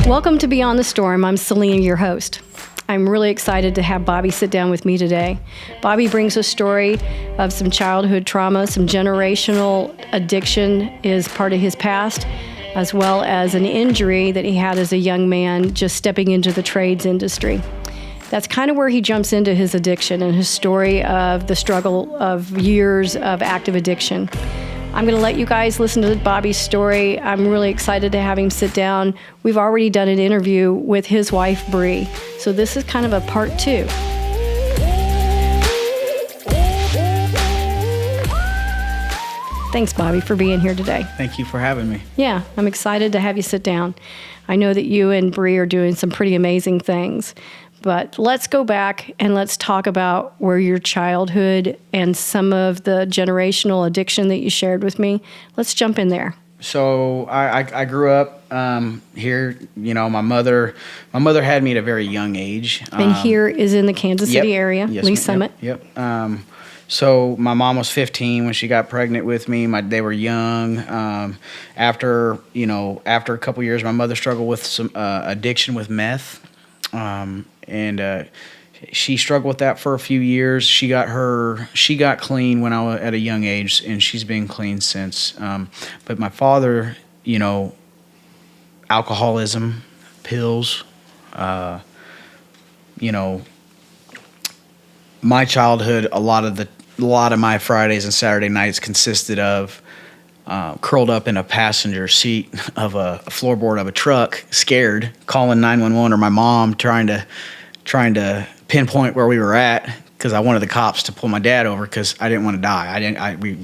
Welcome to Beyond the Storm. I'm Selena, your host. I'm really excited to have Bobby sit down with me today. Bobby brings a story of some childhood trauma, some generational addiction is part of his past, as well as an injury that he had as a young man just stepping into the trades industry. That's kind of where he jumps into his addiction and his story of the struggle of years of active addiction. I'm going to let you guys listen to Bobby's story. I'm really excited to have him sit down. We've already done an interview with his wife, Bree. So this is kind of a part 2. Thanks, Bobby, for being here today. Thank you for having me. Yeah, I'm excited to have you sit down. I know that you and Bree are doing some pretty amazing things. But let's go back and let's talk about where your childhood and some of the generational addiction that you shared with me. Let's jump in there. So I grew up here. You know, my mother had me at a very young age. And here is in the Kansas City area, yes, Lee Summit. Yep. So my mom was 15 when she got pregnant with me. They were young. After a couple years, my mother struggled with some addiction with meth. And she struggled with that for a few years. She got clean when I was at a young age, and she's been clean since. But my father, alcoholism, pills, my childhood, a lot of my Fridays and Saturday nights consisted of curled up in a passenger seat of a floorboard of a truck, scared, calling 911 or my mom, trying to pinpoint where we were at because I wanted the cops to pull my dad over because I didn't want to die.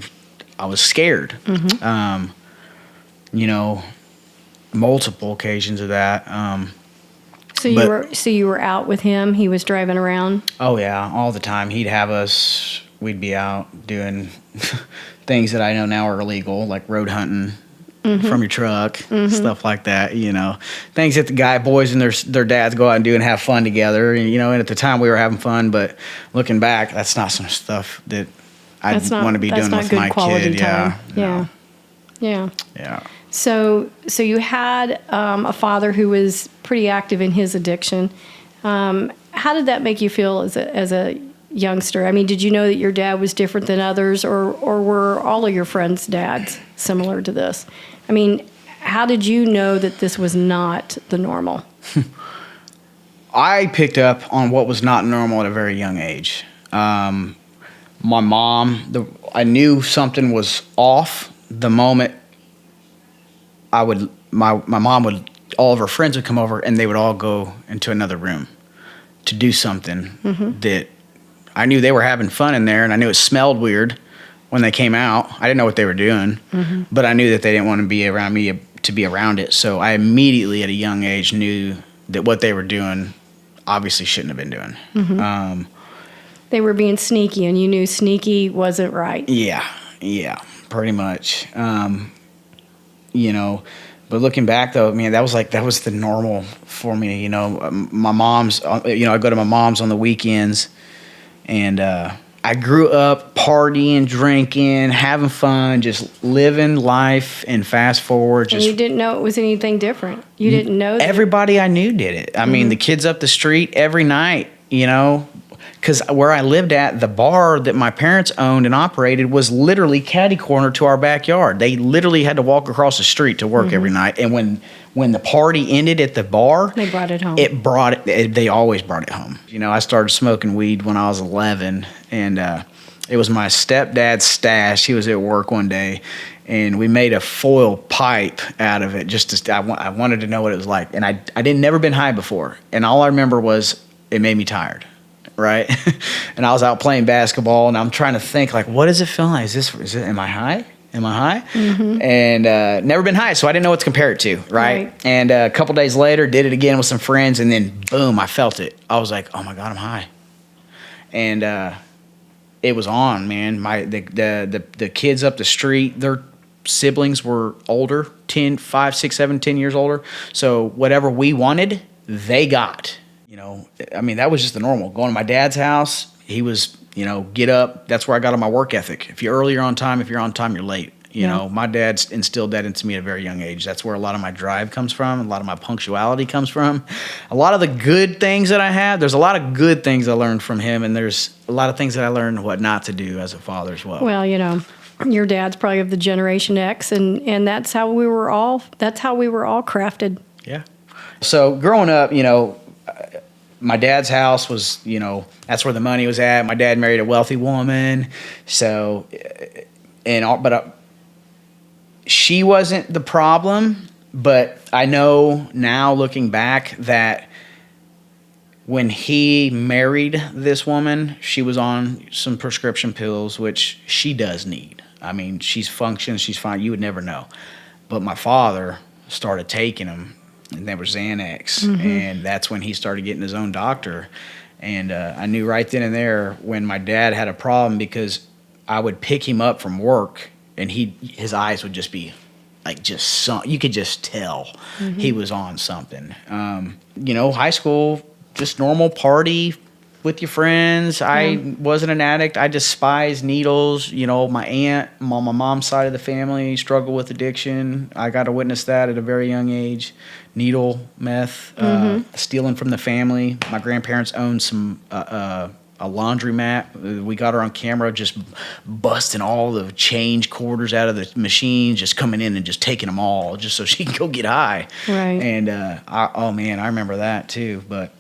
I was scared. Mm-hmm. Multiple occasions of that. So you were out with him? He was driving around? Oh yeah, all the time. He'd have us. We'd be out doing things that I know now are illegal, like road hunting from your truck, stuff like that. Things that the boys and their dads go out and do and have fun together. And at the time we were having fun, but looking back, that's not some stuff that I'd want to be doing with my kid. Time. Yeah. So you had a father who was pretty active in his addiction. How did that make you feel as a youngster? I mean, did you know that your dad was different than others, or were all of your friends' dads similar to this? I mean, how did you know that this was not the normal? I picked up on what was not normal at a very young age. My mom, I knew something was off the moment my mom would, all of her friends would come over and they would all go into another room to do something that I knew they were having fun in there, and I knew it smelled weird when they came out. I didn't know what they were doing, but I knew that they didn't want to be around me to be around it. So I immediately at a young age knew that what they were doing obviously shouldn't have been doing. They were being sneaky, and you knew sneaky wasn't right. Yeah, pretty much. But looking back though, man, that was the normal for me. My mom's, I go to my mom's on the weekends. And I grew up partying, drinking, having fun, just living life, and fast forward. And you didn't know it was anything different. You didn't know that. Everybody I knew did it. I mean, the kids up the street every night, because where I lived at, the bar that my parents owned and operated was literally catty corner to our backyard. They literally had to walk across the street to work every night. And when the party ended at the bar, they brought it home. They always brought it home. I started smoking weed when I was 11, and it was my stepdad's stash. He was at work one day, and we made a foil pipe out of it. I wanted to know what it was like, and I didn't never been high before, and all I remember was it made me tired. Right. And I was out playing basketball, and I'm trying to think, like, what does it feel like? Am I high? And never been high, so I didn't know what to compare it to. Right. And a couple days later, did it again with some friends, and then boom, I felt it. I was like, oh my God, I'm high. And it was on, man. The kids up the street, their siblings were older, 10, 5, 6, 7, 10 years older. So whatever we wanted, they got. That was just the normal. Going to my dad's house, he was, get up. That's where I got on my work ethic. If you're early, you're on time. If you're on time, you're late. You know, my dad instilled that into me at a very young age. That's where a lot of my drive comes from. A lot of my punctuality comes from. A lot of the good things that I have, there's a lot of good things I learned from him, and there's a lot of things that I learned what not to do as a father as well. Well, you know, your dad's probably of the Generation X, and that's how we were all crafted. Yeah. So growing up, you know, my dad's house was, you know, that's where the money was at. My dad married a wealthy woman, so she wasn't the problem. But I know now, looking back, that when he married this woman, she was on some prescription pills, which she does need. I mean, she's functioning, she's fine. You would never know. But my father started taking them. And they were Xanax, and that's when he started getting his own doctor. And I knew right then and there when my dad had a problem, because I would pick him up from work, and his eyes would just be like you could just tell he was on something. You know, high school, just normal party with your friends. I wasn't an addict. I despised needles. You know, my aunt on my mom's side of the family struggled with addiction. I got to witness that at a very young age. Needle, meth, stealing from the family. My grandparents owned a laundromat. We got her on camera just busting all the change quarters out of the machine, just coming in and just taking them all just so she can go get high. Right. And I remember that too. But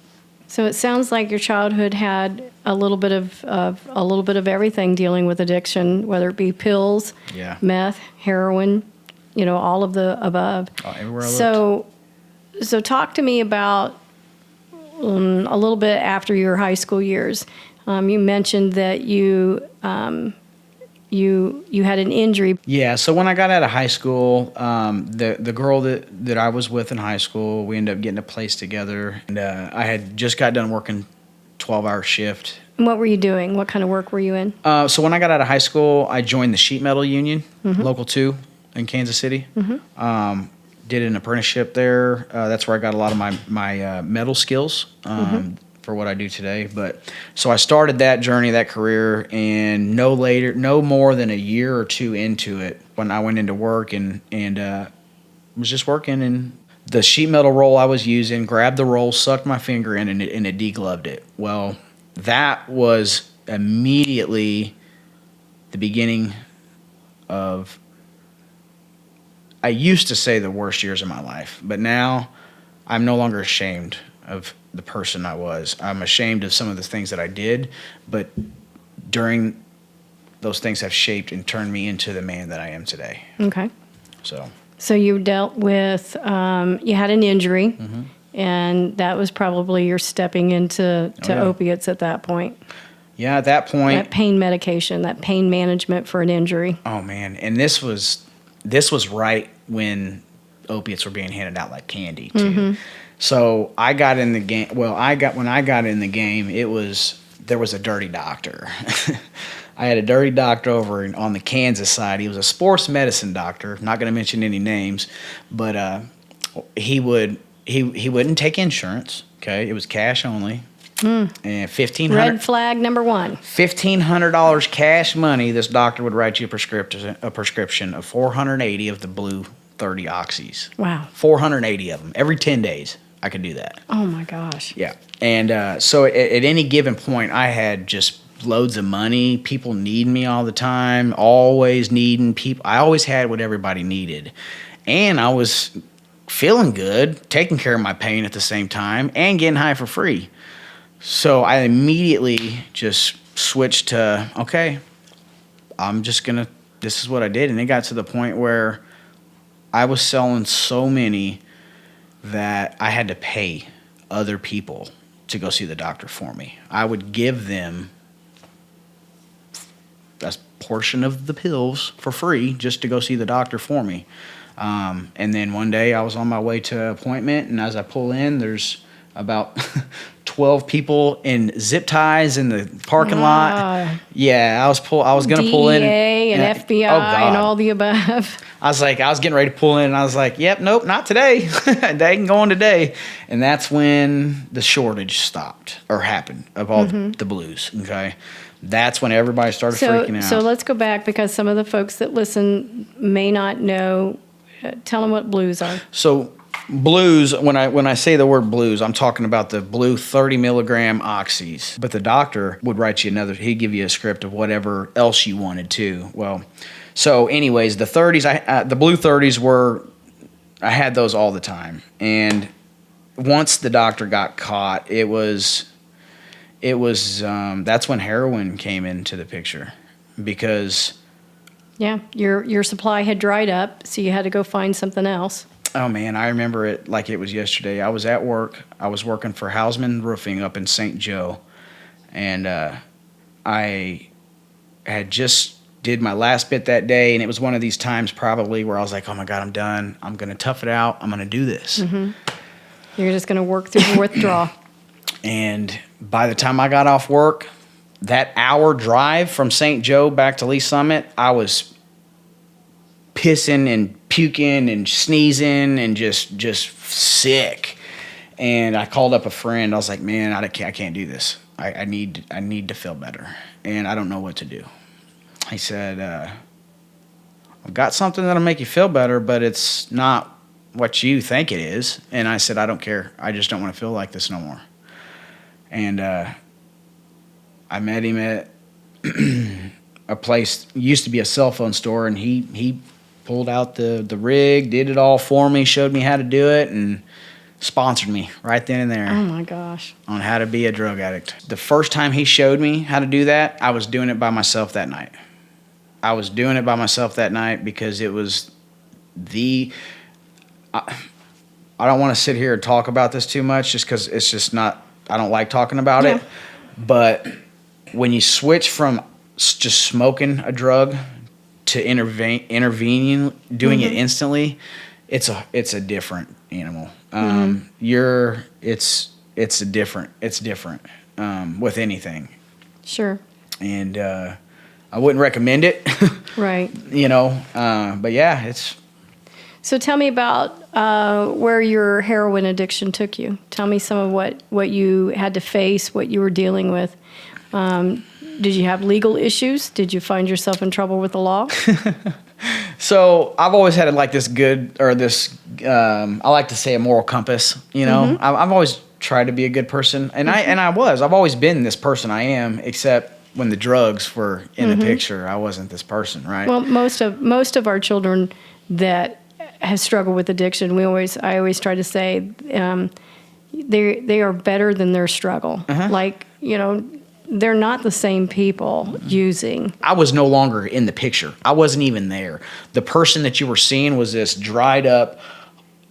so it sounds like your childhood had a little bit of everything dealing with addiction, whether it be pills, meth, heroin, you know, all of the above. Everywhere I looked. So talk to me about a little bit after your high school years. You mentioned that you had an injury. Yeah, so when I got out of high school, the girl that I was with in high school, we ended up getting a place together. And I had just got done working 12-hour shift. And what were you doing? What kind of work were you in? So when I got out of high school, I joined the sheet metal union, Local 2 in Kansas City. Did an apprenticeship there. That's where I got a lot of my metal skills for what I do today. But so I started that journey, that career, and no more than a year or two into it, when I went into work and was just working, and the sheet metal roll I was using, grabbed the roll, sucked my finger in, and it degloved it. Well, that was immediately the beginning of, I used to say, the worst years of my life, but now I'm no longer ashamed of the person I was. I'm ashamed of some of the things that I did, but during those things have shaped and turned me into the man that I am today. Okay. So you dealt with, you had an injury, and that was probably your stepping into opiates at that point. Yeah, at that point. That pain medication, that pain management for an injury. Oh, man. And this was right when opiates were being handed out like candy, too. So I got in the game. Well, when I got in the game, there was a dirty doctor. I had a dirty doctor over on the Kansas side. He was a sports medicine doctor. Not going to mention any names, but he wouldn't take insurance. Okay, it was cash only. And $1,500. Red flag number one. $1,500 cash money. This doctor would write you a prescription of 480 of the blue 30 oxys. Wow. 480 of them every 10 days. I could do that. Oh my gosh. Yeah. And so at any given point, I had just loads of money. People need me all the time. Always needing people. I always had what everybody needed, and I was feeling good, taking care of my pain at the same time, and getting high for free. So I immediately just switched to, okay, this is what I did. And it got to the point where I was selling so many that I had to pay other people to go see the doctor for me. I would give them a portion of the pills for free just to go see the doctor for me. And then one day I was on my way to an appointment, and as I pull in, there's about 12 people in zip ties in the parking lot. Yeah, I was going to pull in. DEA and FBI and all the above. I was getting ready to pull in, and I was like, yep, nope, not today. They can go on today. And that's when the shortage stopped or happened of all the blues, okay? That's when everybody started freaking out. So let's go back, because some of the folks that listen may not know. Tell them what blues are. So blues, when I say the word blues, I'm talking about the blue 30 milligram oxys. But the doctor would write you he'd give you a script of whatever else you wanted to. Well, so anyways, the 30s, the blue 30s I had those all the time. And once the doctor got caught, that's when heroin came into the picture, because yeah, your supply had dried up, so you had to go find something else. Oh man, I remember it like it was yesterday. I was at work. I was working for Hausman Roofing up in St. Joe, and I had just did my last bit that day, and it was one of these times probably where I was like, oh my God, I'm done. I'm going to tough it out. I'm going to do this. Mm-hmm. You're just going to work through the withdrawal. And by the time I got off work, that hour drive from St. Joe back to Lee Summit, I was pissing and puking and sneezing and just sick. And I called up a friend. I was like, man, I can't do this. I need to feel better, and I don't know what to do. He said, I've got something that'll make you feel better, but it's not what you think it is. And I said, I don't care. I just don't want to feel like this no more. And I met him at a place, used to be a cell phone store, and he pulled out the rig, did it all for me, showed me how to do it, and sponsored me right then and there. Oh my gosh. On how to be a drug addict. The first time he showed me how to do that, I was doing it by myself that night. I was doing it by myself that night because it was I don't want to sit here and talk about this too much just because it's just not, I don't like talking about it. But when you switch from just smoking a drug to intervening, doing it instantly, it's a different animal. It's different with anything. Sure. And I wouldn't recommend it. Right. But yeah, it's. So tell me about where your heroin addiction took you. Tell me some of what you had to face, what you were dealing with. Did you have legal issues? Did you find yourself in trouble with the law? So I've always had I like to say a moral compass. I've always tried to be a good person, and I've always been this person I am, except when the drugs were in the picture, I wasn't this person, right? Well, most of our children that have struggled with addiction, I always try to say they are better than their struggle. Like, they're not the same people using. I was no longer in the picture. I wasn't even there. The person that you were seeing was this dried up,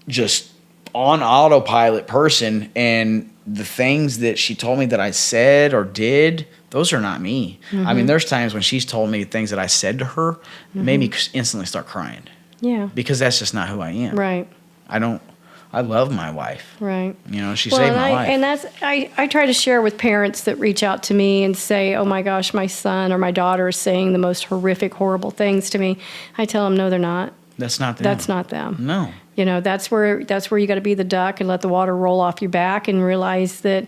just on autopilot person, and the things that she told me that I said or did, those are not me. I mean, there's times when she's told me things that I said to her, it made me instantly start crying. Yeah. Because that's just not who I am. Right. I love my wife. Right. She saved my life. And I try to share with parents that reach out to me and say, oh my gosh, my son or my daughter is saying the most horrific, horrible things to me. I tell them, no, they're not. That's not them. That's not them. No. That's where you got to be the duck and let the water roll off your back and realize that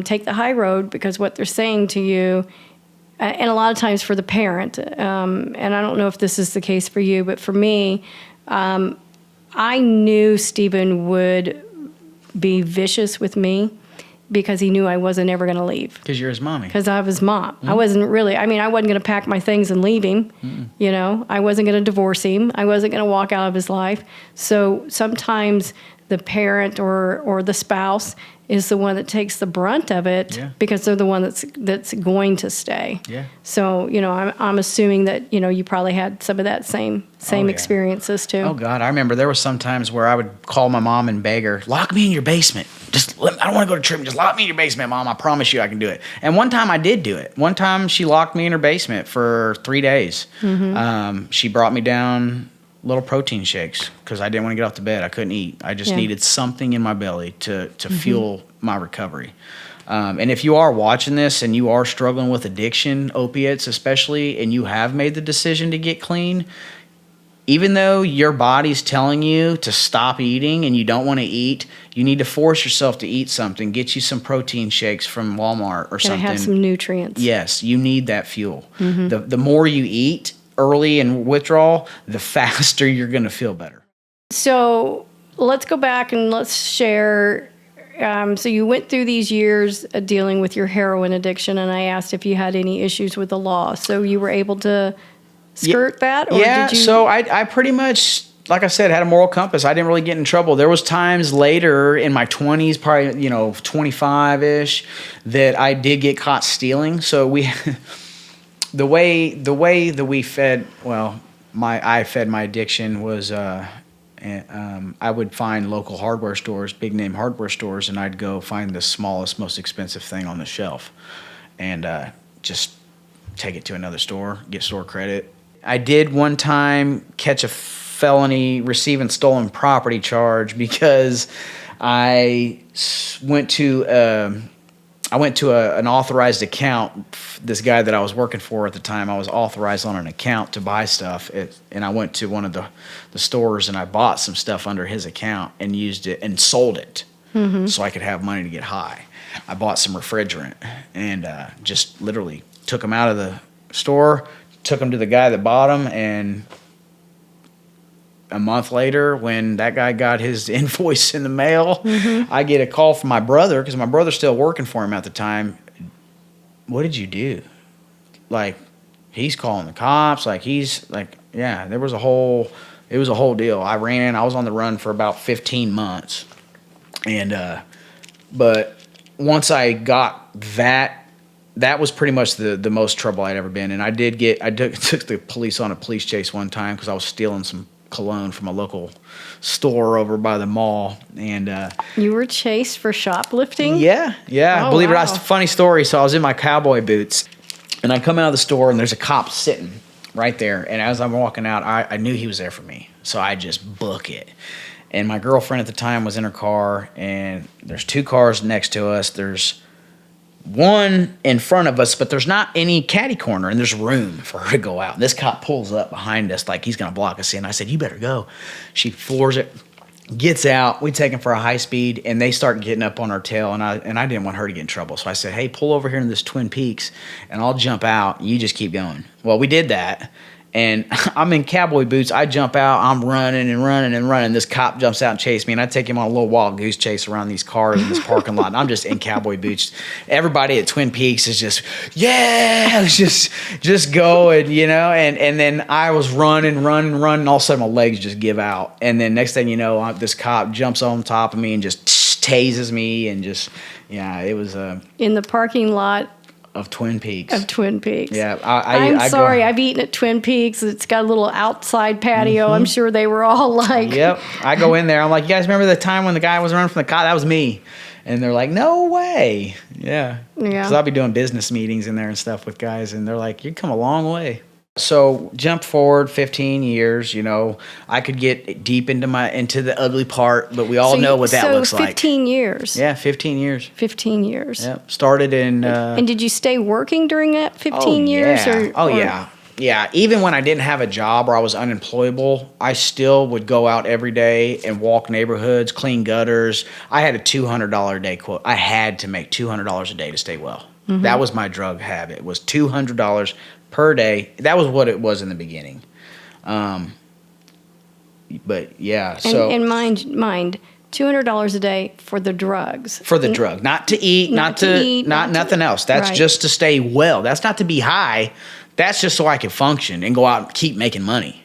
take the high road, because what they're saying to you, and a lot of times for the parent, and I don't know if this is the case for you, but for me, I knew Stephen would be vicious with me because he knew I wasn't ever going to leave. Because you're his mommy. Because I was mom. I wasn't really, I wasn't going to pack my things and leave him. I wasn't going to divorce him. I wasn't going to walk out of his life. So sometimes the parent or the spouse is the one that takes the brunt of it because they're the one that's going to stay. Yeah. So, I'm assuming that, you probably had some of that same experiences too. Oh God, I remember there was some times where I would call my mom and beg her, lock me in your basement. I don't want to go to treatment. Just lock me in your basement, Mom. I promise you I can do it. And one time I did do it. One time she locked me in her basement for 3 days. She brought me down little protein shakes because I didn't want to get off the bed. I couldn't eat. I just needed something in my belly to fuel my recovery. And if you are watching this and you are struggling with addiction, opiates especially, and you have made the decision to get clean, even though your body's telling you to stop eating and you don't want to eat, you need to force yourself to eat something. Get you some protein shakes from Walmart or something. Have some nutrients. Yes, you need that fuel. The more you eat early in withdrawal, the faster you're going to feel better. So let's go back and let's share. So you went through these years dealing with your heroin addiction, and I asked if you had any issues with the law. So you were able to skirt that? Or yeah, did you... so I pretty much, like I said, had a moral compass. I didn't really get in trouble. There was times later in my 20s, probably 25-ish, that I did get caught stealing. So the way that we fed, I fed my addiction was I would find local hardware stores, big name hardware stores, and I'd go find the smallest, most expensive thing on the shelf, and just take it to another store, get store credit. I did one time catch a felony receiving stolen property charge because I went to an authorized account. This guy that I was working for at the time, I was authorized on an account to buy stuff, and I went to one of the stores and I bought some stuff under his account and used it and sold it so I could have money to get high. I bought some refrigerant and just literally took them out of the store, took them to the guy that bought them, and a month later, when that guy got his invoice in the mail, I get a call from my brother, because my brother's still working for him at the time. What did you do? Like, he's calling the cops. Like, it was a whole deal. I was on the run for about 15 months. And, but once I got that was pretty much the most trouble I'd ever been in. I took the police on a police chase one time because I was stealing some cologne from a local store over by the mall, and you were chased for shoplifting? Yeah. Oh, Believe it or wow. not, it's a funny story. So I was in my cowboy boots, and I come out of the store, and there's a cop sitting right there. And as I'm walking out, I knew he was there for me, so I just book it. And my girlfriend at the time was in her car, and there's two cars next to us. There's one in front of us, but there's not any catty corner, and there's room for her to go out. And this cop pulls up behind us like he's going to block us in. I said, "You better go." She floors it, gets out. We take him for a high speed, and they start getting up on our tail, and I didn't want her to get in trouble. So I said, "Hey, pull over here in this Twin Peaks, and I'll jump out. You just keep going." Well, we did that. And I'm in cowboy boots. I jump out. I'm running and running and running. This cop jumps out and chases me, and I take him on a little wild goose chase around these cars in this parking lot. And I'm just in cowboy boots. Everybody at Twin Peaks is just, yeah, just going, And then I was running. All of a sudden, my legs just give out. And then next thing you know, this cop jumps on top of me and just tases me, and it was in the parking lot of Twin Peaks. Yeah, I'm sorry. I've eaten at Twin Peaks. It's got a little outside patio. I'm sure they were all like... Yep. I go in there. I'm like, "You guys remember the time when the guy was running from the cop? That was me." And they're like, "No way." Yeah. Because I'll be doing business meetings in there and stuff with guys, and they're like, "You've come a long way." So jump forward 15 years, I could get deep into the ugly part, but we all know what that looks like. 15 years. Yeah, 15 years. 15 years. Yep. Started in... and did you stay working during that 15 years? Yeah. Yeah. Even when I didn't have a job or I was unemployable, I still would go out every day and walk neighborhoods, clean gutters. I had a $200 a day quote. I had to make $200 a day to stay well. That was my drug habit. It was $200 per day. That was what it was in the beginning. But yeah, so... And mind, $200 a day for the drugs. For the drug. Not to eat, not nothing else. That's just to stay well. That's not to be high. That's just so I can function and go out and keep making money.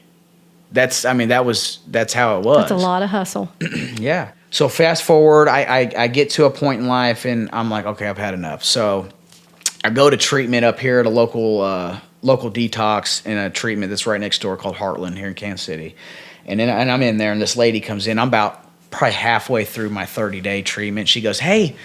That's how it was. That's a lot of hustle. Yeah. So fast forward, I get to a point in life, and I'm like, okay, I've had enough. So I go to treatment up here at a local detox in a treatment that's right next door called Heartland here in Kansas City. And I'm in there, and this lady comes in. I'm about probably halfway through my 30-day treatment. She goes, "Hey,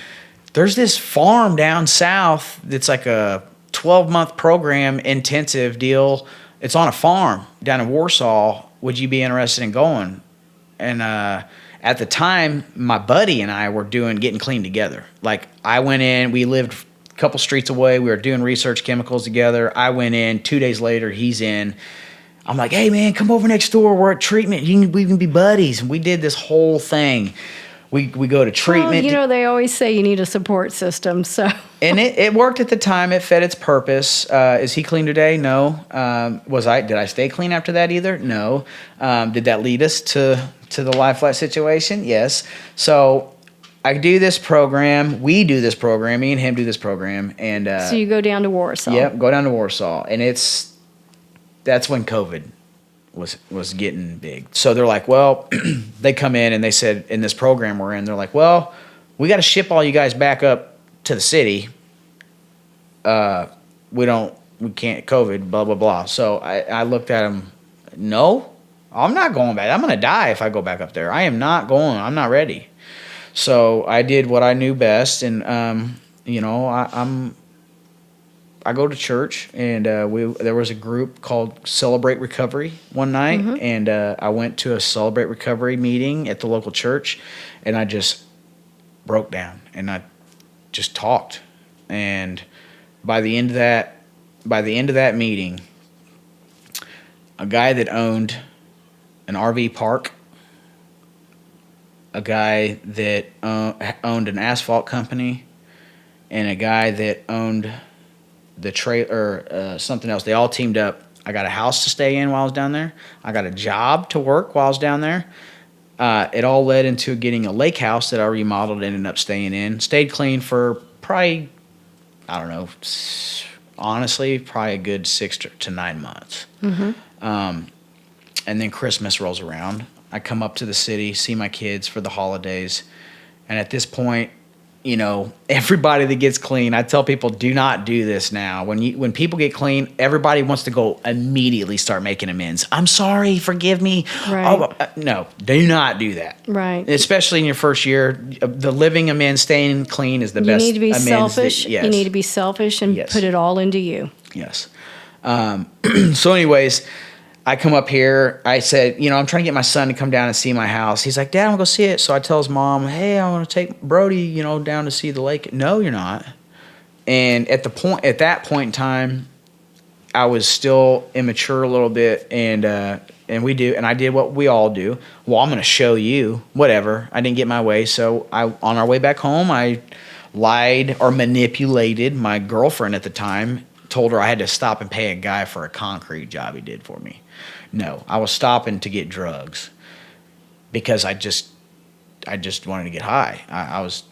there's this farm down south that's like a 12-month program intensive deal. It's on a farm down in Warsaw. Would you be interested in going?" And at the time, my buddy and I were getting clean together. Like, I went in, we lived a couple streets away. We were doing research chemicals together. I went in, 2 days later, he's in. I'm like, hey man, come over next door. We're at treatment. We can be buddies. And we did this whole thing. We go to treatment. Well, they always say you need a support system. So, and it worked at the time. It fed its purpose. Is he clean today? No. Did I stay clean after that either? No. Did that lead us to the lie flat situation? Yes. So I do this program. We do this program. Me and him do this program. And so you go down to Warsaw. Yep, go down to Warsaw, and that's when COVID was getting big. So they're like, well, they come in and they said, in this program we're in, they're like, well, we got to ship all you guys back up to the city. We can't, COVID, blah, blah, blah. So I looked at him, no, I'm not going back. I'm going to die if I go back up there. I am not going. I'm not ready. So I did what I knew best. And, I go to church, and there was a group called Celebrate Recovery one night, and I went to a Celebrate Recovery meeting at the local church, and I just broke down, and I just talked. And by the end of that meeting, a guy that owned an RV park, a guy that owned an asphalt company, and a guy that owned the trailer, something else. They all teamed up. I got a house to stay in while I was down there. I got a job to work while I was down there. It all led into getting a lake house that I remodeled and ended up staying in. Stayed clean for probably, I don't know, honestly, probably a good 6 to 9 months. And then Christmas rolls around. I come up to the city, see my kids for the holidays. And at this point, everybody that gets clean, I tell people, do not do this now. When people get clean, everybody wants to go immediately start making amends. I'm sorry, forgive me. Right. Oh, no, do not do that. Right. Especially in your first year, the living amends, staying clean is the best. You need to be selfish. Yes. You need to be selfish and put it all into you. Yes. So anyways, I come up here. I said, I'm trying to get my son to come down and see my house. He's like, Dad, I'm going to go see it. So I tell his mom, hey, I want to take Brody, down to see the lake. No, you're not. And at that point in time, I was still immature a little bit, and I did what we all do. Well, I'm going to show you, whatever. I didn't get my way. So on our way back home, I lied or manipulated my girlfriend at the time, told her I had to stop and pay a guy for a concrete job he did for me. No, I was stopping to get drugs because I just wanted to get high. I was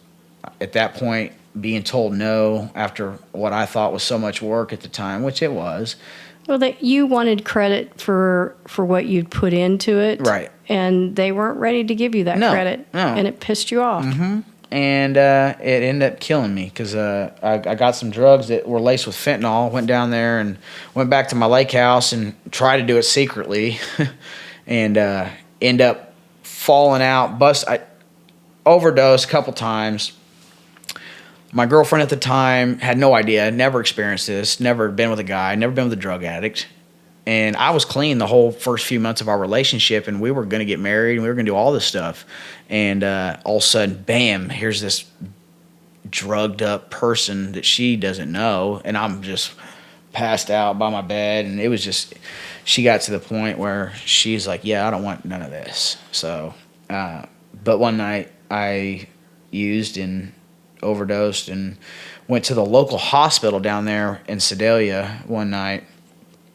at that point being told no after what I thought was so much work at the time, which it was. Well, you wanted credit for what you'd put into it. Right. And they weren't ready to give you that credit. No. And it pissed you off. Mm-hmm. And it ended up killing me because I got some drugs that were laced with fentanyl, went down there and went back to my lake house and tried to do it secretly and end up falling out, I overdosed a couple times. My girlfriend at the time had no idea, never experienced this, never been with a guy, never been with a drug addict. And I was clean the whole first few months of our relationship, and we were going to get married, and we were going to do all this stuff. And all of a sudden, bam, here's this drugged up person that she doesn't know, and I'm just passed out by my bed. And it was just, she got to the point where she's like, yeah, I don't want none of this. So, but one night I used and overdosed and went to the local hospital down there in Sedalia one night.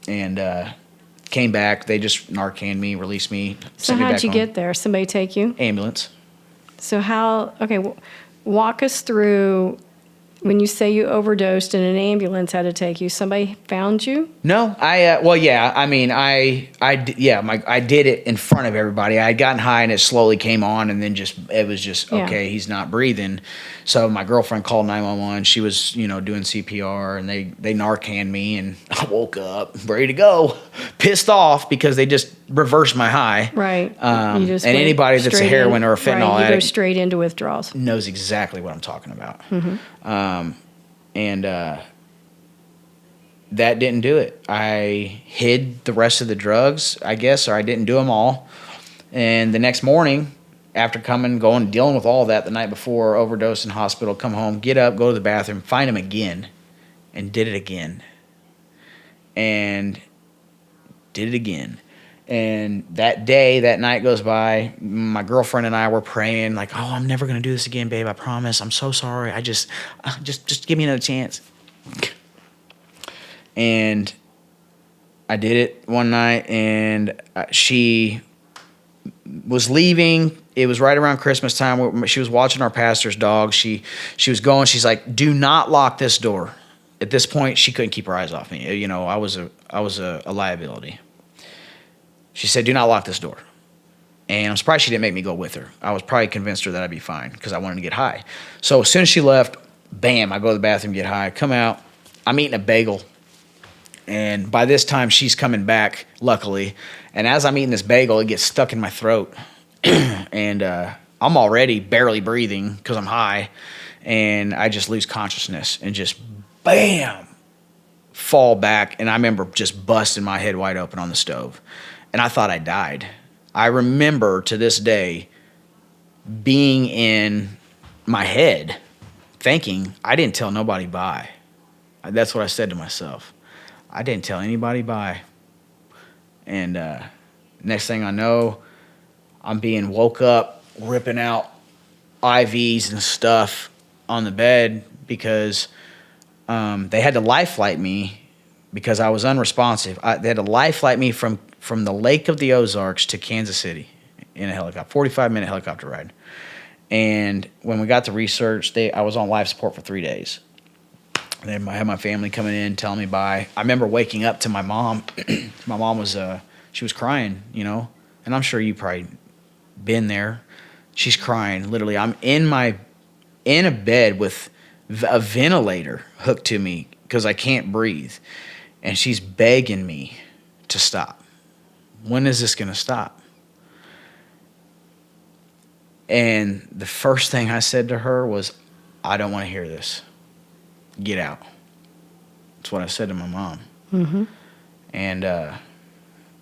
And came back. They just Narcaned me, released me. So how'd you get there? Somebody take you? Ambulance. So walk us through when you say you overdosed and an ambulance had to take you. Somebody found you? No, I did it in front of everybody. I had gotten high and it slowly came on, and then it was okay, he's not breathing. So my girlfriend called 911. She was, doing CPR, and they Narcaned me, and I woke up ready to go, pissed off because they just reversed my high. Right. And anybody that's a heroin or a fentanyl you addict go straight into withdrawals. knows exactly what I'm talking about. Mm-hmm. That didn't do it. I hid the rest of the drugs, I guess, or I didn't do them all. And the next morning, after dealing with all that the night before, overdose in hospital, come home, get up, go to the bathroom, find him again, and did it again. And did it again. And that night goes by, my girlfriend and I were praying, like, oh, I'm never going to do this again, babe, I promise. I'm so sorry. I just give me another chance. And I did it one night, and she was leaving. It was right around Christmas time. She was watching our pastor's dog. She was going. She's like, "Do not lock this door." At this point, she couldn't keep her eyes off me. You know, I was a liability. She said, "Do not lock this door." And I'm surprised she didn't make me go with her. I was probably convinced her that I'd be fine because I wanted to get high. So as soon as she left, bam, I go to the bathroom, get high, come out. I'm eating a bagel. And by this time, she's coming back, luckily. And as I'm eating this bagel, it gets stuck in my throat. And I'm already barely breathing because I'm high. And I just lose consciousness and just, bam, fall back. And I remember just busting my head wide open on the stove. And I thought I died. I remember to this day being in my head thinking, I didn't tell nobody bye. That's what I said to myself. I didn't tell anybody bye. And next thing I know, I'm being woke up, ripping out IVs and stuff on the bed because they had to life flight me because I was unresponsive. They had to life flight me from the Lake of the Ozarks to Kansas City in a helicopter, 45-minute helicopter ride. And when we got to research, I was on life support for 3 days. And then I had my family coming in, telling me bye. I remember waking up to my mom. My mom was, she was crying, you know, and I'm sure you probably been there. She's crying. Literally, I'm in a bed with a ventilator hooked to me because I can't breathe. And she's begging me to stop. When is this going to stop? And the first thing I said to her was, I don't want to hear this. Get out. That's what I said to my mom. Mm-hmm. And,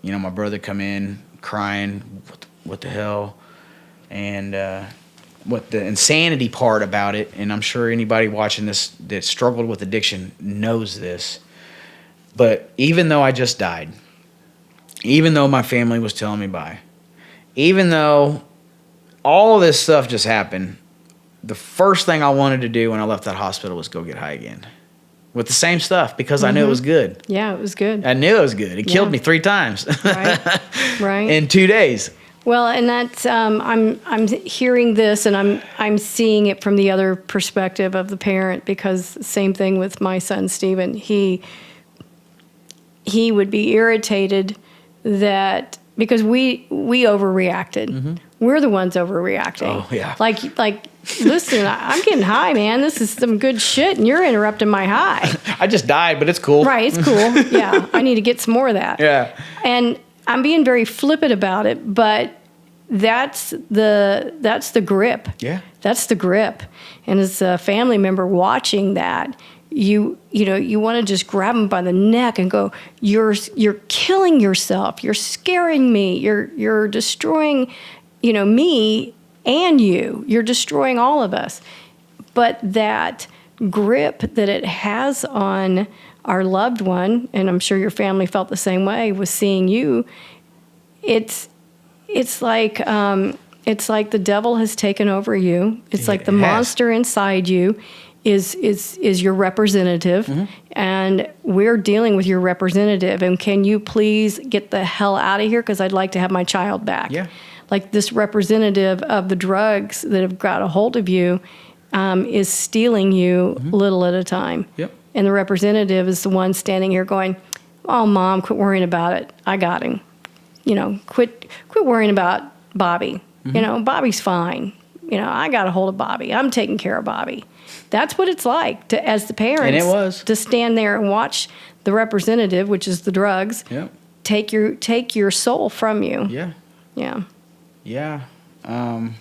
you know, my brother come in crying, what the hell? And what the insanity part about it, and I'm sure anybody watching this that struggled with addiction knows this, but even though I just died, even though my family was telling me bye, even though all of this stuff just happened, the first thing I wanted to do when I left that hospital was go get high again with the same stuff because I knew it was good. Yeah, it was good. I knew it was good. It killed me 3 times. Right. In 2 days. Well, and that's I'm hearing this and I'm seeing it from the other perspective of the parent because same thing with my son Stephen. He would be irritated that because we overreacted. Mm-hmm. We're the ones overreacting. Oh yeah. Like listen, I'm getting high, man. This is some good shit, and you're interrupting my high. I just died, but it's cool. Right, it's cool. Yeah, I need to get some more of that. Yeah. And I'm being very flippant about it, but that's the grip. Yeah. That's the grip. And as a family member watching that, you want to just grab them by the neck and go, you're killing yourself. You're scaring me. You're destroying, me and you. You're destroying all of us. But that grip that it has on our loved one, and I'm sure your family felt the same way with seeing you, it's like the devil has taken over you. It's like the monster inside you is your representative, mm-hmm. and we're dealing with your representative. And can you please get the hell out of here? Because I'd like to have my child back. Yeah. Like this representative of the drugs that have got a hold of you is stealing you mm-hmm. little at a time. Yep. And the representative is the one standing here going, "Oh, Mom, quit worrying about it. I got him. Quit worrying about Bobby. Mm-hmm. Bobby's fine. I got a hold of Bobby. I'm taking care of Bobby." That's what it's like as the parents. And it was. To stand there and watch the representative, which is the drugs, yep. take your soul from you. Yeah. Yeah. Yeah.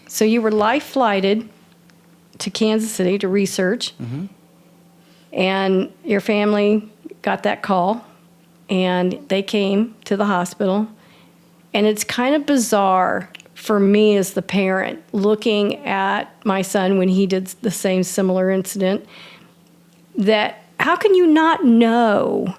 So you were life flighted to Kansas City to research, mm-hmm. and your family got that call, and they came to the hospital, and it's kind of bizarre for me as the parent, looking at my son when he did the same similar incident, that how can you not know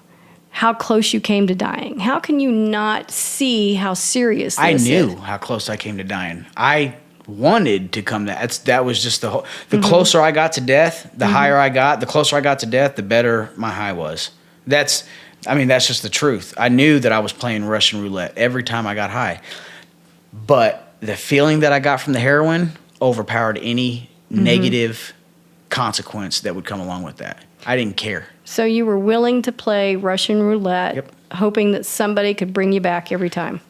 how close you came to dying? How can you not see how serious this is? I knew how close I came to dying. I wanted to come to that was just the closer I got to death, the higher I got, the closer I got to death, the better my high was. That's just the truth. I knew that I was playing Russian roulette every time I got high. But the feeling that I got from the heroin overpowered any negative consequence that would come along with that. I didn't care. So you were willing to play Russian roulette, hoping that somebody could bring you back every time.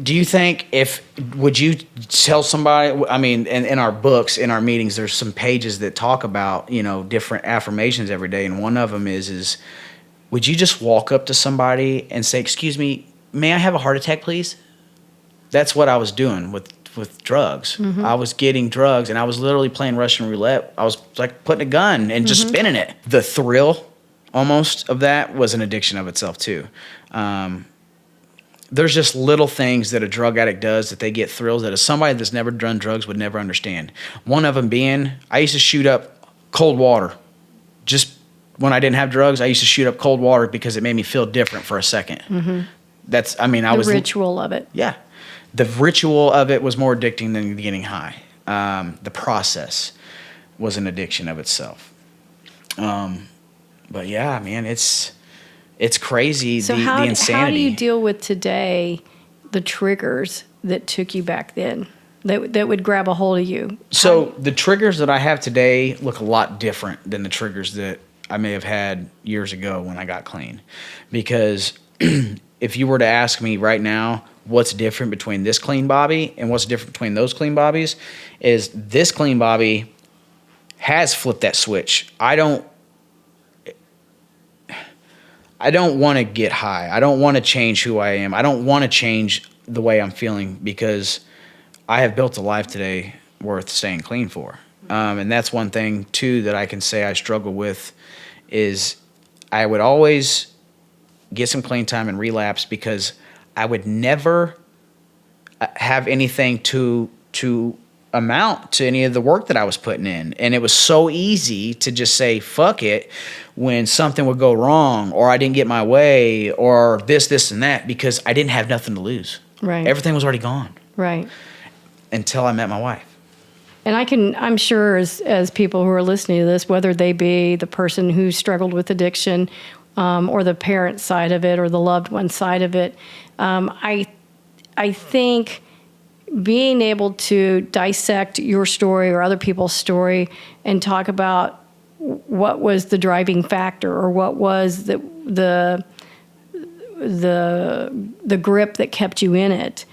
Do you think would you tell somebody, in our books, in our meetings, there's some pages that talk about, different affirmations every day. And one of them is, would you just walk up to somebody and say, "Excuse me, may I have a heart attack, please?" That's what I was doing with drugs. I was getting drugs, and I was literally playing Russian roulette. I was like putting a gun and just spinning it. The thrill almost of that was an addiction of itself too. There's just little things that a drug addict does that they get thrills that somebody that's never done drugs would never understand. One of them being, I used to shoot up cold water. Just when I didn't have drugs, I used to shoot up cold water because it made me feel different for a second. That's, the ritual of it. Yeah. The ritual of it was more addicting than getting high. The process was an addiction of itself. But yeah, man, it's crazy, so the insanity. How do you deal with today the triggers that took you back then, that would grab a hold of you? So the triggers that I have today look a lot different than the triggers that I may have had years ago when I got clean. Because if you were to ask me right now, what's different between this clean Bobby and what's different between those clean Bobbies, is this clean Bobby has flipped that switch. I don't want to get high. I don't want to change who I am. I don't want to change the way I'm feeling, because I have built a life today worth staying clean for. And that's one thing too that I can say I struggle with, is I would always get some clean time and relapse because I would never have anything to amount to any of the work that I was putting in. And it was so easy to just say, fuck it, when something would go wrong, or I didn't get my way, or this, and that, because I didn't have nothing to lose. Right. Everything was already gone. Right. Until I met my wife. And I'm sure as people who are listening to this, whether they be the person who struggled with addiction, or the parent side of it, or the loved one side of it, I think being able to dissect your story or other people's story and talk about what was the driving factor, or what was the grip that kept you in it.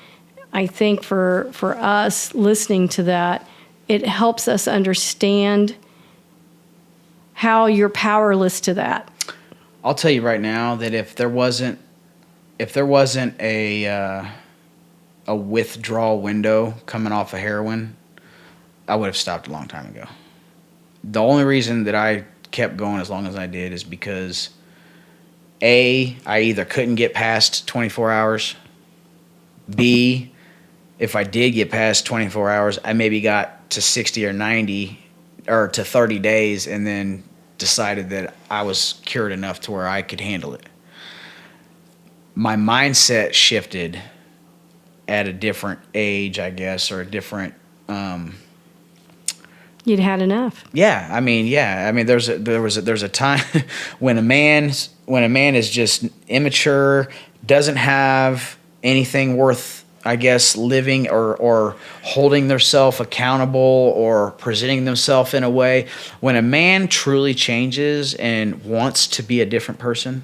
I think for us listening to that, it helps us understand how you're powerless to that. I'll tell you right now that if there wasn't a withdrawal window coming off of heroin, I would have stopped a long time ago. The only reason that I kept going as long as I did is because A, I either couldn't get past 24 hours, B, if I did get past 24 hours, I maybe got to 60 or 90 or to 30 days and then decided that I was cured enough to where I could handle it. My mindset shifted at a different age, I guess, or a different. You'd had enough. Yeah, I mean, there's a time when a man is just immature, doesn't have anything worth, I guess, living or holding themselves accountable or presenting themselves in a way. When a man truly changes and wants to be a different person,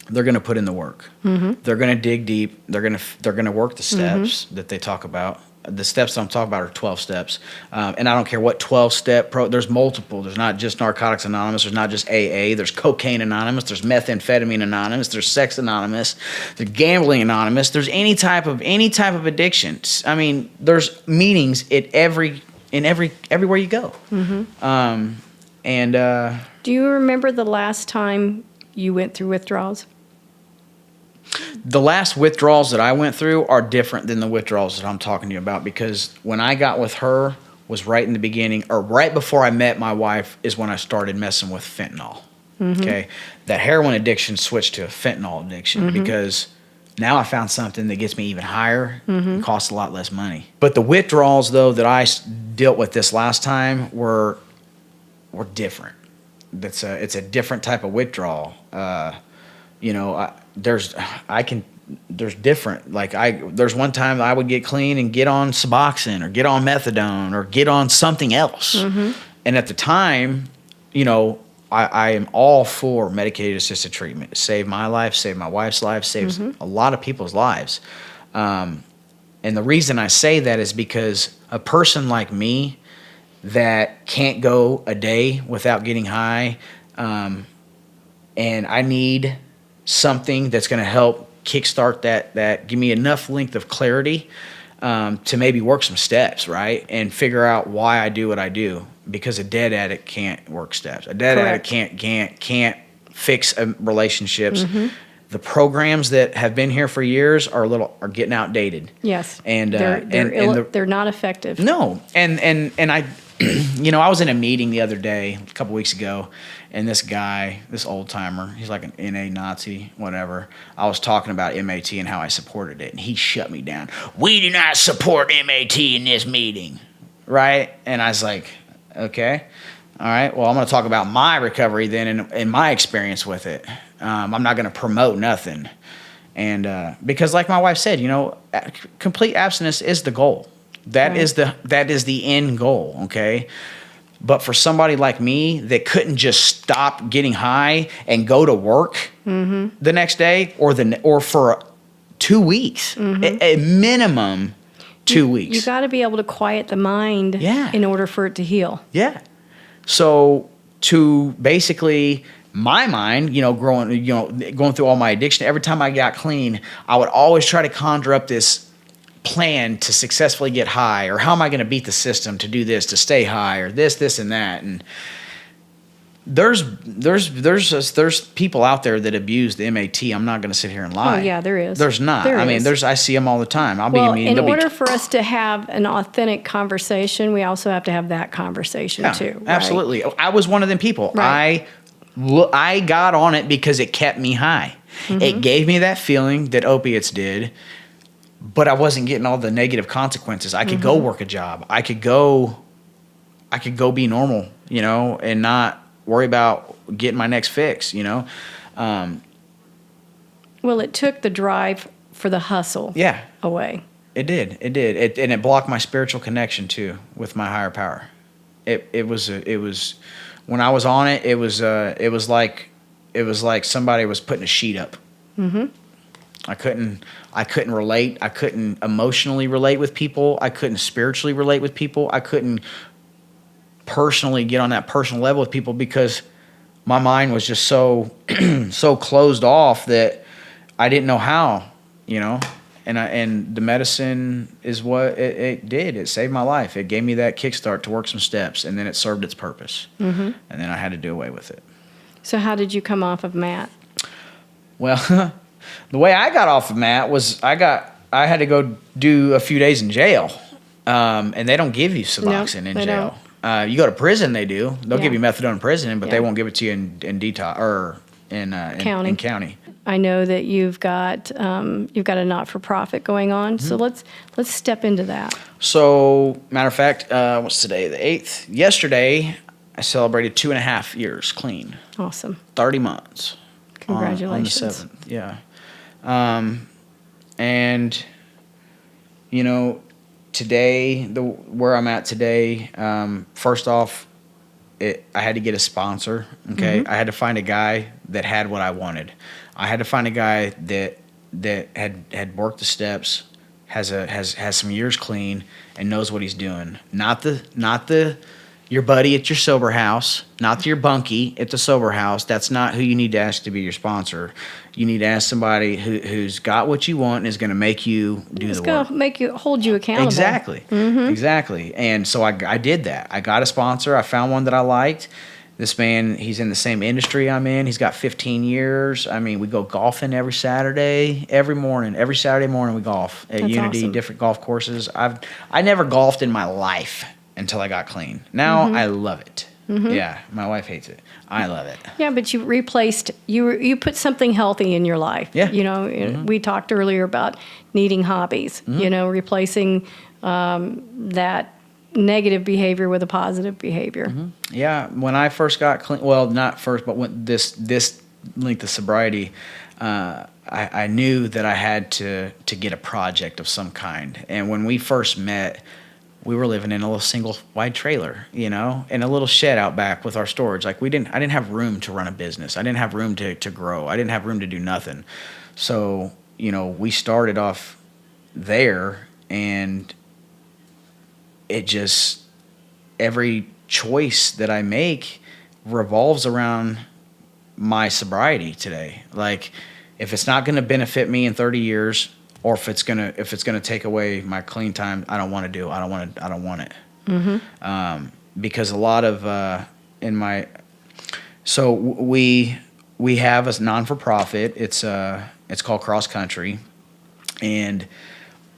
they're going to put in the work. Mm-hmm. They're going to dig deep. They're going to work the steps that they talk about. The steps I'm talking about are 12 steps. And I don't care what 12-step there's multiple. There's not just Narcotics Anonymous. There's not just AA. There's Cocaine Anonymous. There's Methamphetamine Anonymous. There's Sex Anonymous. There's Gambling Anonymous. There's any type of addiction. I mean, there's meetings everywhere you go. Mm-hmm. Do you remember the last time you went through withdrawals? The last withdrawals that I went through are different than the withdrawals that I'm talking to you about, because when I got with her was right in the beginning, or right before I met my wife is when I started messing with fentanyl. Okay. That heroin addiction switched to a fentanyl addiction because now I found something that gets me even higher and costs a lot less money. But the withdrawals, though, that I dealt with this last time were different. It's a different type of withdrawal. There's different. There's one time I would get clean and get on Suboxone or get on methadone or get on something else. And at the time, I am all for medicated assisted treatment. It saved my life, saved my wife's life, saves a lot of people's lives. And the reason I say that is because a person like me that can't go a day without getting high, and I need something that's going to help kickstart that, give me enough length of clarity to maybe work some steps, right? And figure out why I do what I do. Because a dead addict can't work steps. A dead addict can't fix relationships. The programs that have been here for years are getting outdated. Yes, and they're not effective. No, and I, I was in a meeting the other day, a couple weeks ago, and this guy, this old timer, he's like an NA Nazi, whatever. I was talking about MAT and how I supported it, and he shut me down. We do not support MAT in this meeting, right? And I was like, okay, all right. Well, I'm going to talk about my recovery then and my experience with it. I'm not going to promote nothing, and because, like my wife said, complete abstinence is the goal. That is the end goal. Okay. But for somebody like me that couldn't just stop getting high and go to work the next day or for 2 weeks, at minimum 2 weeks. You got to be able to quiet the mind in order for it to heal. Yeah. So to basically my mind, going through all my addiction, every time I got clean, I would always try to conjure up this plan to successfully get high, or how am I going to beat the system to do this, to stay high, or this and that. And there's people out there that abuse the MAT. I'm not going to sit here and lie. Oh yeah, there is. There's not. I see them all the time. In order for us to have an authentic conversation, we also have to have that conversation too. Right? Absolutely. I was one of them people. Right. I got on it because it kept me high. It gave me that feeling that opiates did, but I wasn't getting all the negative consequences. I could go work a job. I could go be normal, and not worry about getting my next fix, Well, it took the drive for the hustle away. It did. And it blocked my spiritual connection too with my higher power. It was when I was on it, it was like somebody was putting a sheet up. I couldn't relate. I couldn't emotionally relate with people. I couldn't spiritually relate with people. I couldn't personally get on that personal level with people because my mind was just so closed off that I didn't know how, and the medicine is what it did. It saved my life. It gave me that kickstart to work some steps, and then it served its purpose. And then I had to do away with it. So how did you come off of Matt? Well, the way I got off of Matt was I had to go do a few days in jail, and they don't give you Suboxone in jail. You go to prison, they do. They'll give you methadone in prison, but they won't give it to you in detox or in county. I know that you've got a not-for-profit going on, so let's step into that. So, matter of fact, what's today? The 8th. Yesterday, I celebrated 2.5 years clean. Awesome. 30 months. Congratulations. On the 7th, yeah. And today, where I'm at today, first off, I had to get a sponsor. Okay, I had to find a guy that had what I wanted. I had to find a guy that had worked the steps, has some years clean, and knows what he's doing. Not the your buddy at your sober house, not your bunkie at the sober house. That's not who you need to ask to be your sponsor. You need to ask somebody who's got what you want and is going to make you do the work. It's going to hold you accountable. Exactly. Exactly. And so I did that. I got a sponsor. I found one that I liked, This man, he's in the same industry I'm in. He's got 15 years. I mean, we go golfing every Saturday, every Saturday morning we golf at That's Unity, awesome. different golf courses. I never golfed in my life until I got clean. Now I love it. Yeah, my wife hates it. I love it. Yeah, but you replaced, you put something healthy in your life. Yeah. You know, we talked earlier about needing hobbies, you know, replacing that negative behavior with a positive behavior. Yeah, when I first got clean, well, not first, but when this length of sobriety, I knew that I had to get a project of some kind. And when we first met, we were living in a little single wide trailer, you know, in a little shed out back with our storage. Like I didn't have room to run a business. I didn't have room to grow. I didn't have room to do nothing. So, you know, we started off there, and it just, every choice that I make revolves around my sobriety today. Like, if it's not going to benefit me in 30 years, or if it's gonna take away my clean time, I don't want it. Because a lot of so we have a non-for-profit. It's called Cross Kuntry, and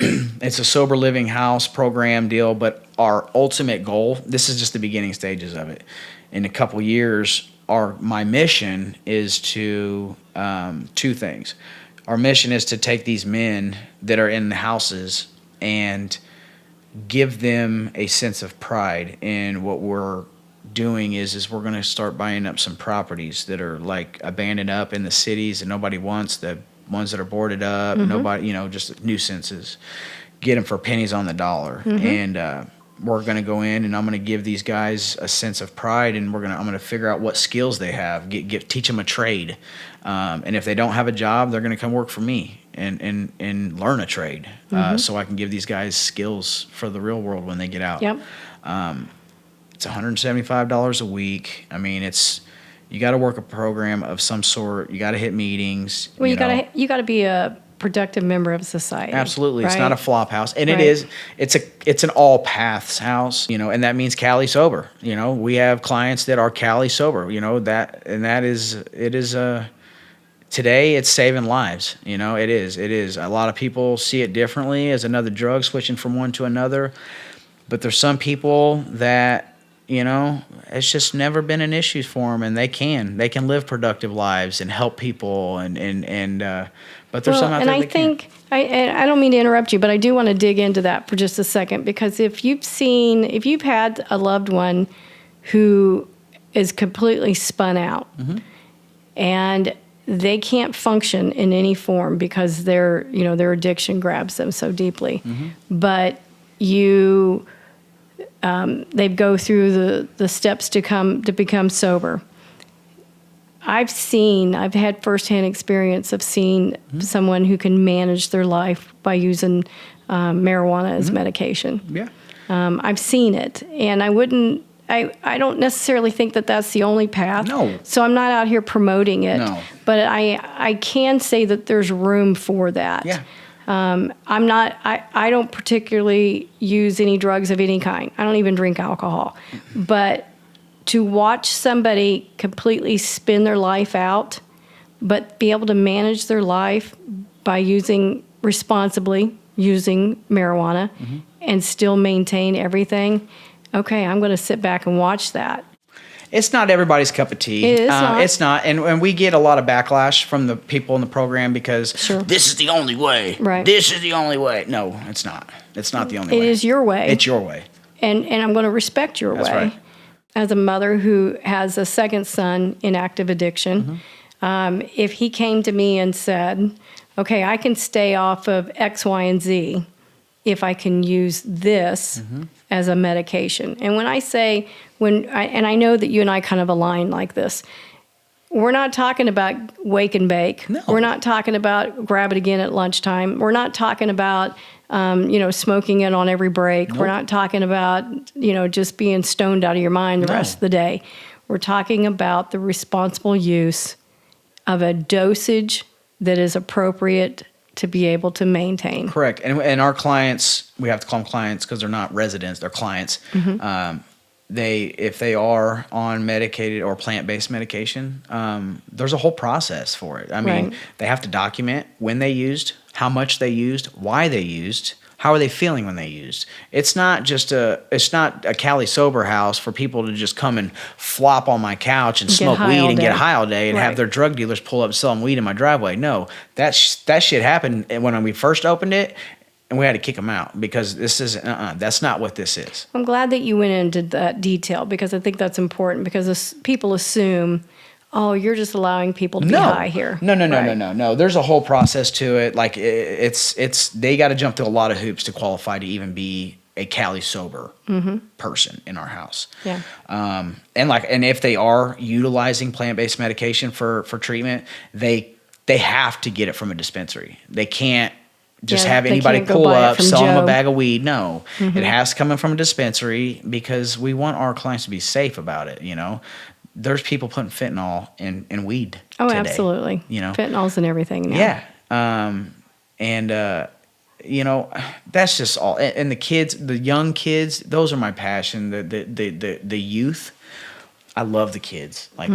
it's a sober living house program deal. But our ultimate goal, this is just the beginning stages of it. In a couple years, my mission is to two things. Our mission is to take these men that are in the houses and give them a sense of pride. And what we're doing is we're going to start buying up some properties that are like abandoned up in the cities and nobody wants, the ones that are boarded up, nobody, you know, just nuisances. Get them for pennies on the dollar. And we're going to go in, and I'm going to give these guys a sense of pride, and I'm going to figure out what skills they have, teach them a trade. And if they don't have a job, they're going to come work for me and learn a trade, so I can give these guys skills for the real world when they get out. Yep. It's $175 a week. I mean, you got to work a program of some sort. You got to hit meetings. Well, you got to be a productive member of society. Absolutely. Right? It's not a flop house. And Right. it's an all paths house, you know, and that means Cali sober. You know, we have clients that are Cali sober, you know, today it's saving lives. You know, it is. A lot of people see it differently as another drug, switching from one to another. But there's some people that, you know, it's just never been an issue for them, and they can live productive lives and help people, but there's some out there that can't. I don't mean to interrupt you, but I do want to dig into that for just a second, because if you've had a loved one who is completely spun out and they can't function in any form because their addiction grabs them so deeply, but they go through the steps to become sober. I've had firsthand experience of seeing someone who can manage their life by using marijuana as medication. Yeah. I've seen it, and I don't necessarily think that that's the only path. No. So I'm not out here promoting it. No. But I can say that there's room for that. Yeah. I don't particularly use any drugs of any kind. I don't even drink alcohol. But to watch somebody completely spin their life out, but be able to manage their life by responsibly using marijuana and still maintain everything, okay, I'm going to sit back and watch that. It's not everybody's cup of tea. It is not. It's not. And we get a lot of backlash from the people in the program because Sure. This is the only way. Right. This is the only way. No, it's not. It's not the only way. It is your way. It's your way. And I'm going to respect your That's way. right. As a mother who has a second son in active addiction, if he came to me and said, okay, I can stay off of X, Y, and Z if I can use this as a medication. And when I say, and I know that you and I kind of align like this, we're not talking about wake and bake. No. We're not talking about grab it again at lunchtime. We're not talking about smoking it on every break. Nope. We're not talking about, just being stoned out of your mind the rest of the day. We're talking about the responsible use of a dosage that is appropriate to be able to maintain. Correct. And our clients, we have to call them clients because they're not residents, they're clients. if they are on medicated or plant-based medication, there's a whole process for it. I mean, they have to document when they used, how much they used, why they used, how are they feeling when they used. It's not a Cali sober house for people to just come and flop on my couch and smoke weed and get high all day and have their drug dealers pull up and sell them weed in my driveway. No, that shit happened when we first opened it. And we had to kick them out because this isn't, that's not what this is. I'm glad that you went into that detail because I think that's important because people assume, oh, you're just allowing people to be high here. No. There's a whole process to it. Like they got to jump through a lot of hoops to qualify to even be a Cali sober person in our house. Yeah. And if they are utilizing plant-based medication for treatment, they have to get it from a dispensary. They can't just have anybody pull up, sell them a bag of weed. No, it has to come in from a dispensary because we want our clients to be safe about it. You know, there's people putting fentanyl in weed. Oh, today, absolutely. You know, fentanyl's in everything now. Yeah. You know, that's just all. And the kids, the young kids, those are my passion. The youth. I love the kids. Like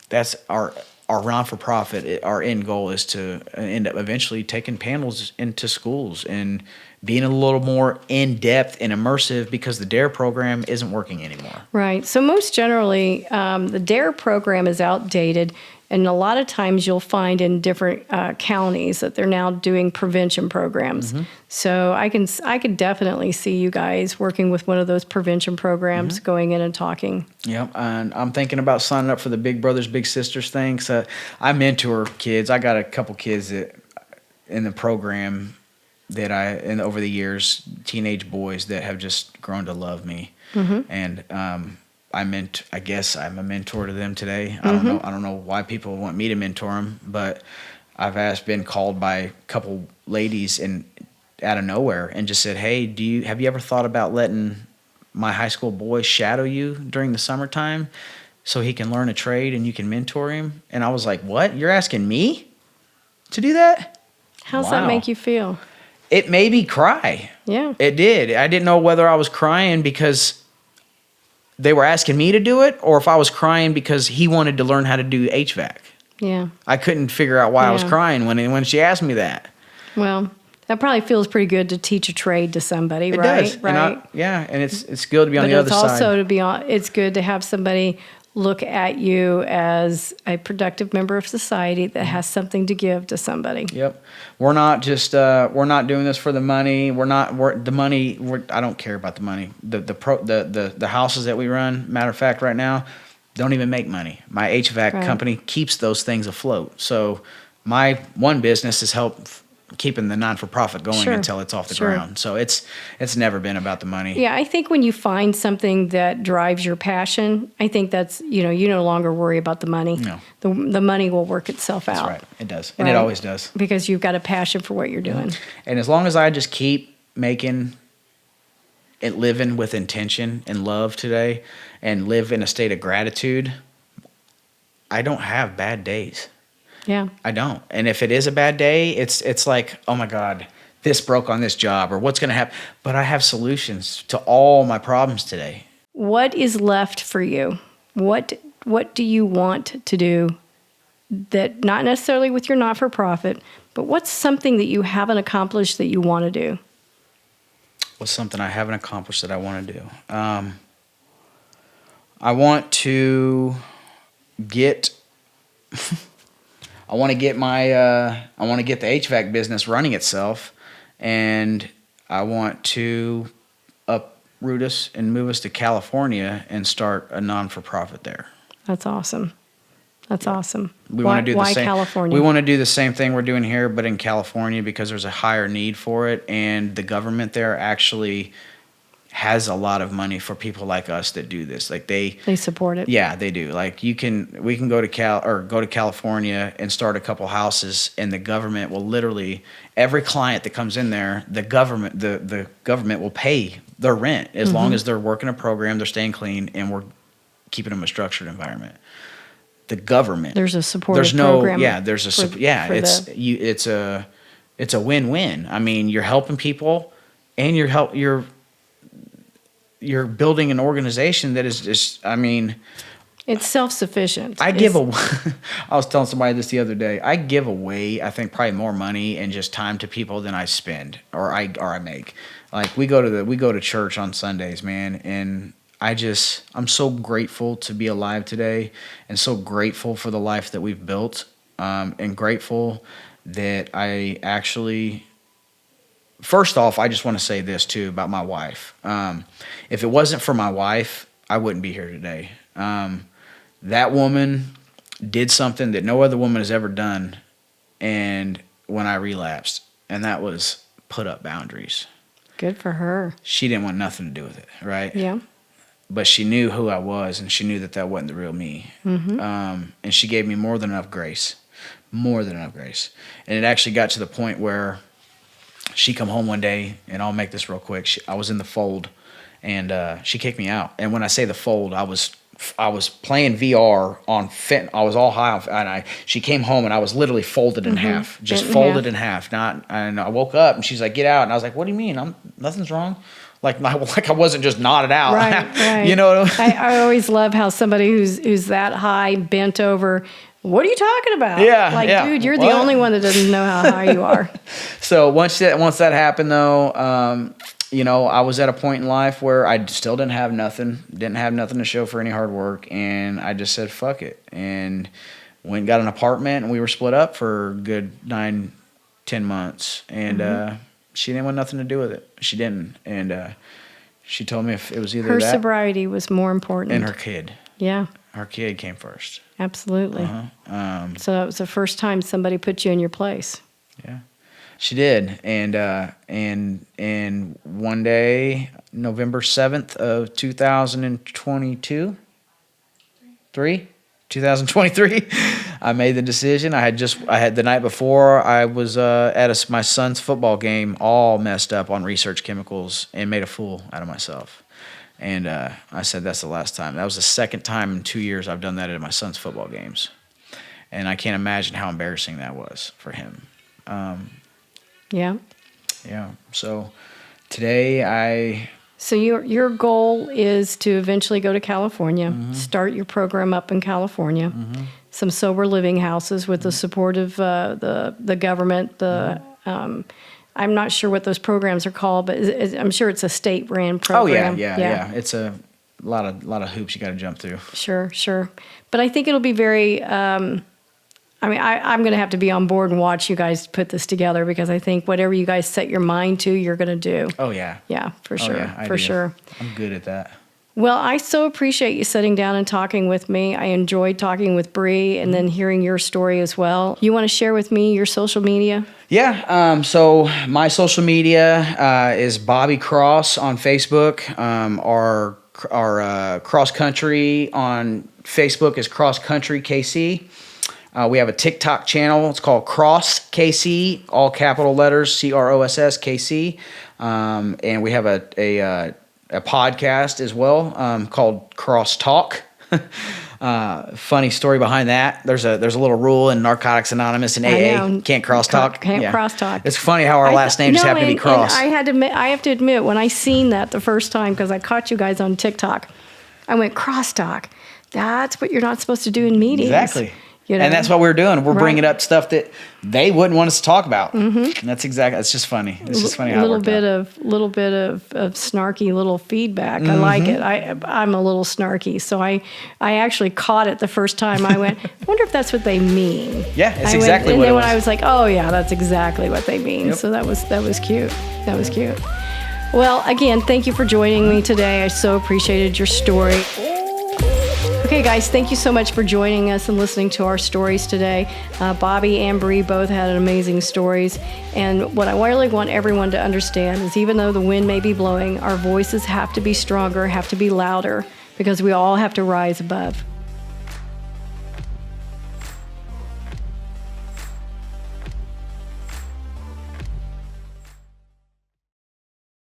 that's our non-for-profit, our end goal is to end up eventually taking panels into schools and being a little more in-depth and immersive because the DARE program isn't working anymore. Right. So most generally, the DARE program is outdated, and a lot of times you'll find in different counties that they're now doing prevention programs. So I could definitely see you guys working with one of those prevention programs, going in and talking. Yep, and I'm thinking about signing up for the Big Brothers Big Sisters thing. So I mentor kids. I got a couple kids that in the program that over the years, teenage boys that have just grown to love me, and I guess I'm a mentor to them today. I don't know why people want me to mentor them, but I've been called by a couple ladies out of nowhere and just said, "Hey, have you ever thought about letting my high school boy shadow you during the summertime so he can learn a trade and you can mentor him?" And I was like, "What? You're asking me to do that?" How's that make you feel? It made me cry. Yeah. It did. I didn't know whether I was crying because they were asking me to do it or if I was crying because he wanted to learn how to do HVAC. Yeah. I couldn't figure out why I was crying when she asked me that. Well, that probably feels pretty good to teach a trade to somebody, it right? Does. Right. And it's good to be on the other side. But it's also it's good to have somebody look at you as a productive member of society that has something to give to somebody. Yep. We're not just we're not doing this for the money. I don't care about the money. The houses that we run, matter of fact, right now, don't even make money. My HVAC company keeps those things afloat. So my one business is help keeping the non-for-profit going until it's off the ground. So it's never been about the money. Yeah, I think when you find something that drives your passion, I think that's, you no longer worry about the money. No. The money will work itself out. That's right. It does. And it always does. Because you've got a passion for what you're doing. And as long as I just keep making it, living with intention and love today and live in a state of gratitude, I don't have bad days. Yeah. I don't. And if it is a bad day, it's like, oh my God, this broke on this job or what's going to happen. But I have solutions to all my problems today. What is left for you? What do you want to do that not necessarily with your not-for-profit, but what's something that you haven't accomplished that you want to do? What's something I haven't accomplished that I want to do? I want to get... I want to get the HVAC business running itself, and I want to uproot us and move us to California and start a non-for-profit there. That's awesome. That's awesome. Why California? We want to do the same thing we're doing here, but in California because there's a higher need for it, and the government there actually has a lot of money for people like us that do this. Like they support it. Yeah, they do. Like we can go to California and start a couple houses, and the government will literally, every client that comes in there, the government will pay their rent as long as they're working a program, they're staying clean, and we're keeping them a structured environment. The government. There's a supportive program. It's a win-win. I mean, you're helping people, and you're building an organization that is just, I mean, it's self-sufficient. I was telling somebody this the other day. I give away, I think, probably more money and just time to people than I spend or I make. Like we go to church on Sundays, man, and I'm so grateful to be alive today, and so grateful for the life that we've built, and grateful that I actually. First off, I just want to say this too about my wife. If it wasn't for my wife, I wouldn't be here today. That woman did something that no other woman has ever done, and when I relapsed, and that was put up boundaries. Good for her. She didn't want nothing to do with it, right? Yeah. But she knew who I was, and she knew that wasn't the real me. Mm-hmm. And she gave me more than enough grace. And it actually got to the point where she come home one day, and I'll make this real quick. I was in the fold, and she kicked me out. And when I say the fold, I was playing VR on fit. I was all high on, and she came home, and I was literally folded in half, just folded in half. And I woke up, and she's like, "Get out!" And I was like, "What do you mean? Nothing's wrong." Like I wasn't just nodded out. Right. You know what I mean? I always love how somebody who's that high, bent over. What are you talking about? Yeah. Dude, you're the only one that doesn't know how high you are. So once that happened, though, I was at a point in life where I still didn't have nothing to show for any hard work, and I just said, fuck it, and went and got an apartment, and we were split up for a good 9-10 months, and she didn't want nothing to do with it. She didn't, and she told me if it was either her sobriety was more important. And her kid. Yeah. Our kid came first. Absolutely. So that was the first time somebody put you in your place. Yeah, she did. And one day, November 7th of 2023, I made the decision. I had the night before, I was at my son's football game, all messed up on research chemicals, and made a fool out of myself. And I said, that's the last time. That was the second time in 2 years I've done that at my son's football games. And I can't imagine how embarrassing that was for him. Yeah. So today So your goal is to eventually go to California, start your program up in California, some sober living houses with the support of the government, I'm not sure what those programs are called, but I'm sure it's a state-ran program. Oh yeah. It's a lot of hoops you got to jump through. Sure. But I think it'll be very. I'm going to have to be on board and watch you guys put this together, because I think whatever you guys set your mind to, you're going to do. Oh yeah. Yeah, for sure. Yeah, for sure. I'm good at that. Well, I so appreciate you sitting down and talking with me. I enjoyed talking with Bree and then hearing your story as well. You want to share with me your social media? Yeah. So my social media is Bobby Cross on Facebook. Our Cross Kuntry on Facebook is Cross Kuntry KC. We have a TikTok channel. It's called Cross KC, all capital letters, CROSS KC. And we have a podcast as well called Cross Talk. Funny story behind that. There's a little rule in Narcotics Anonymous and AA. Can't cross talk. Can't cross talk. It's funny how our last name just happened to be Cross. I have to admit, when I seen that the first time, because I caught you guys on TikTok, I went, cross talk. That's what you're not supposed to do in meetings. Exactly. You know? And that's what we're doing. We're bringing up stuff that they wouldn't want us to talk about. And that's exactly. It's just funny. It's just funny how little bit of snarky little feedback. I like it. I'm a little snarky, so I actually caught it the first time. I went, I wonder if that's what they mean. Yeah, it's exactly what it was. And then when I was like, oh yeah, that's exactly what they mean. Yep. So that was cute. That was cute. Well, again, thank you for joining me today. I so appreciated your story. Okay, guys, thank you so much for joining us and listening to our stories today. Bobby and Bree both had amazing stories. And what I really want everyone to understand is, even though the wind may be blowing, our voices have to be stronger, have to be louder, because we all have to rise above.